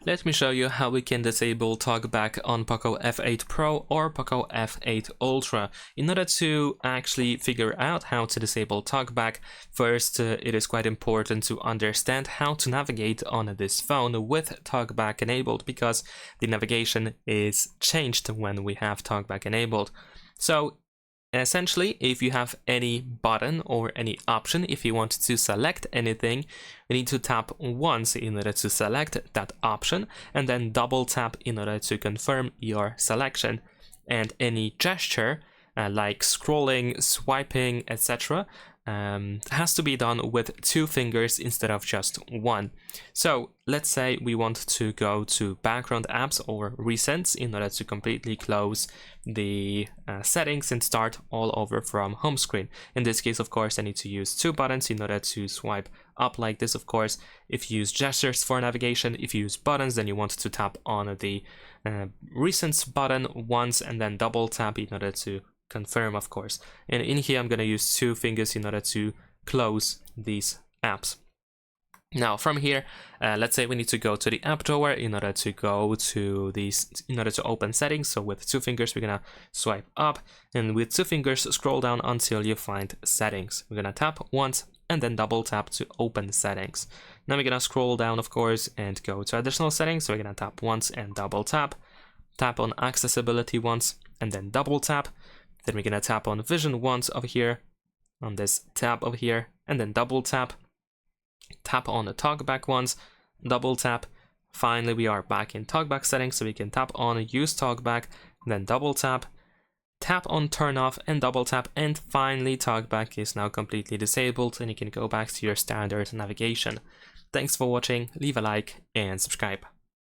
Let me show you how we can disable TalkBack on POCO F8 Pro or POCO F8 Ultra. In order to actually figure out how to disable TalkBack, first it is quite important to understand how to navigate on this phone with TalkBack enabled, because the navigation is changed when we have TalkBack enabled. So essentially, if you have any button or any option, if you want to select anything, you need to tap once in order to select that option, and then double tap in order to confirm your selection. And any gesture, like scrolling, swiping, etc., has to be done with 2 fingers instead of just 1. So let's say we want to go to background apps or recents in order to completely close the settings and start all over from home screen. In this case, of course, I need to use 2 buttons in order to swipe up like this. Of course, if you use gestures for navigation, if you use buttons, then you want to tap on the recents button once and then double tap in order to confirm, of course. And in here I'm going to use 2 fingers in order to close these apps. Now from here, let's say we need to go to the app drawer in order to go to these, in order to open settings. So with 2 fingers we're gonna swipe up, and with 2 fingers scroll down until you find settings. We're gonna tap once and then double tap to open settings. Now we're gonna scroll down, of course, and go to additional settings. So we're gonna tap once and double tap on accessibility once and then double tap. Then we're gonna tap on vision once over here, on this tab over here, and then double tap. Tap on the TalkBack once, double tap. Finally, we are back in TalkBack settings, so we can tap on use TalkBack, then double tap. Tap on turn off and double tap, and finally TalkBack is now completely disabled and you can go back to your standard navigation. Thanks for watching, leave a like and subscribe.